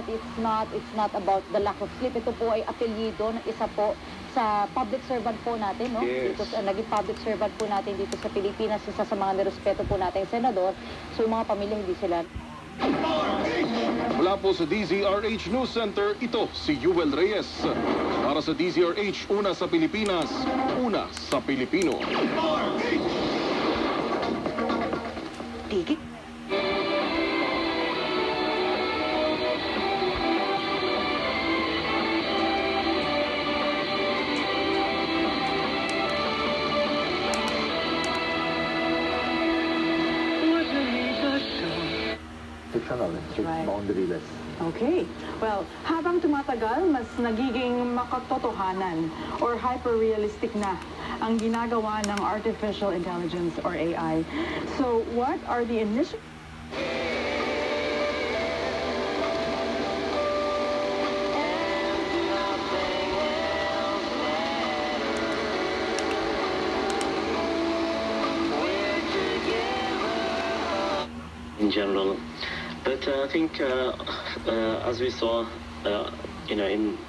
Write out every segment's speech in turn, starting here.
that it's not about the lack of sleep. Ito po ay apelyido ng isa po sa public servant po natin, no? Yes. Dito sa, naging public servant po natin dito sa Pilipinas, isa sa mga nirespeto po natin senador. So yung mga pamilya hindi sila. Mula po sa DZRH News Center, ito si Yuel Reyes. Para sa DZRH, una sa Pilipinas, una sa Pilipino. Tigit. Right. Boundaryless. Okay. Well, habang tumatagal, mas nagiging makatotohanan or hyper-realistic na ang ginagawa ng artificial intelligence or AI. So, what are the initial... in general. But I think, as we saw, you know, in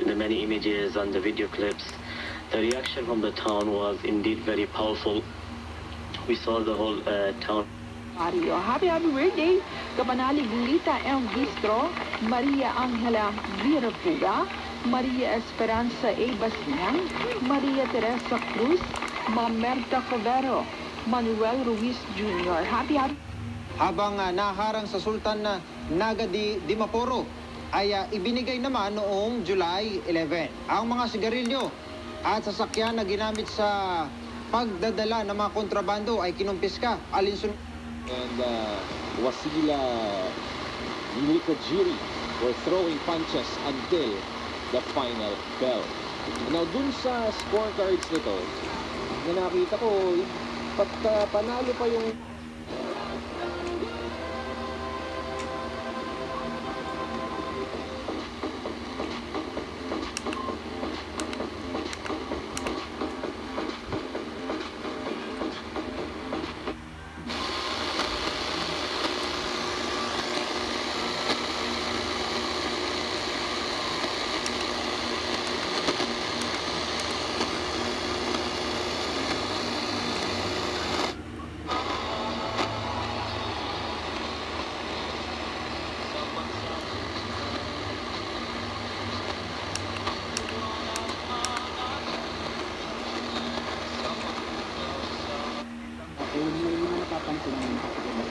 the many images and the video clips, the reaction from the town was indeed very powerful. We saw the whole town. Mario, happy birthday! Kapanalig Lita M. Bistro, Maria Angela Virapuga, Maria Esperanza A. Basinan, Maria Teresa Cruz, Mamerta Covero, Manuel Ruiz Jr. Happy Habang naharang sa Sultan na Naga Dimaporo ay ibinigay naman noong July 11 ang mga sigarilyo at sasakyan na ginamit sa pagdadala ng mga kontrabando ay kinumpiska. Alinsun And Wasila Nilikajiri were throwing punches until the final bell. Now, dun sa scorecards nito, na nakita ko, panalo pa yung may mga napapansin namin sa kanila.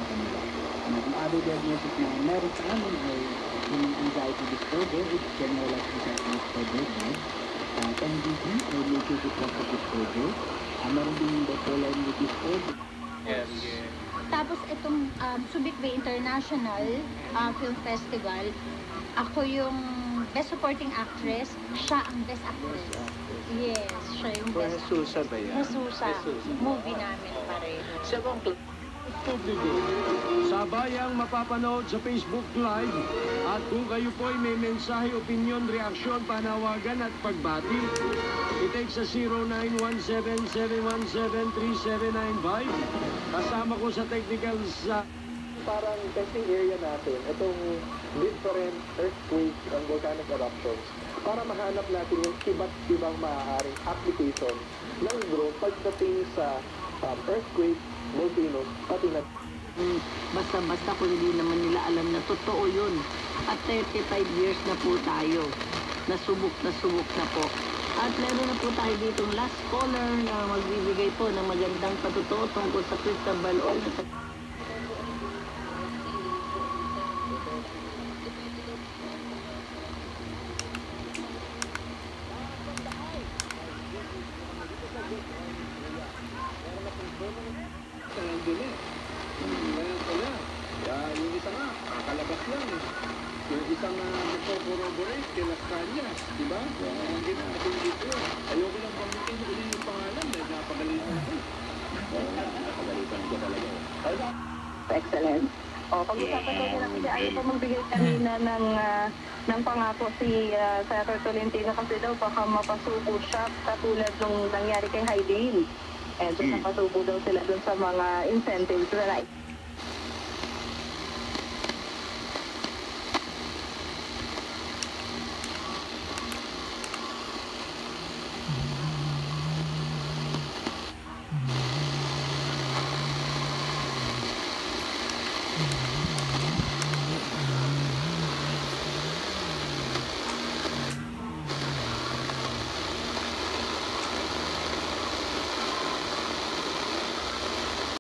Ang other diagnosis na meron sa amin ay yung anxiety disorder, it's generalized anxiety disorder, MDD, or major depressive disorder, meron din yung bipolar disorder. Yes. Tapos itong Subic Bay International Film Festival, ako yung Best Supporting Actress, siya ang Best Actress. Yes, siya yung For Best Jesusa ba yan? Jesusa. Movie namin pareho. Sabang Sabayang mapapanood sa Facebook Live at kung kayo po ay may mensahe, opinion, reaksyon, panawagan at pagbati, i-text sa 0917-717-3795. Kasama ko sa technical sa parang testing area natin, itong different earthquakes and volcanic eruptions para mahanap natin yung iba't ibang maaaring application ng drone pagdating sa earthquake, volcanoes, pati na basta-basta kung hindi naman nila alam na totoo yun. At 35 years na po tayo. Nasubok na po. At meron na po tayo ditong last caller na magbibigay po ng magandang patotoo tungkol sa crystal ball oil. yung isa nga, nakalabas lang eh. Yung isang nagpo-corroborate kila Kanya, di ba? Ang ginagawa dito. Ayoko lang pamitin ulit yung pangalan eh. Napagalitan ko. Napagalitan ko talaga. Excellent. Pag-usapan ko nila kasi ayaw pa magbigay kanina ng pangako si Senator Tolentino kasi daw baka mapasuko siya katulad nung nangyari kay Haideen. And so napasuko daw sila dun sa mga incentives na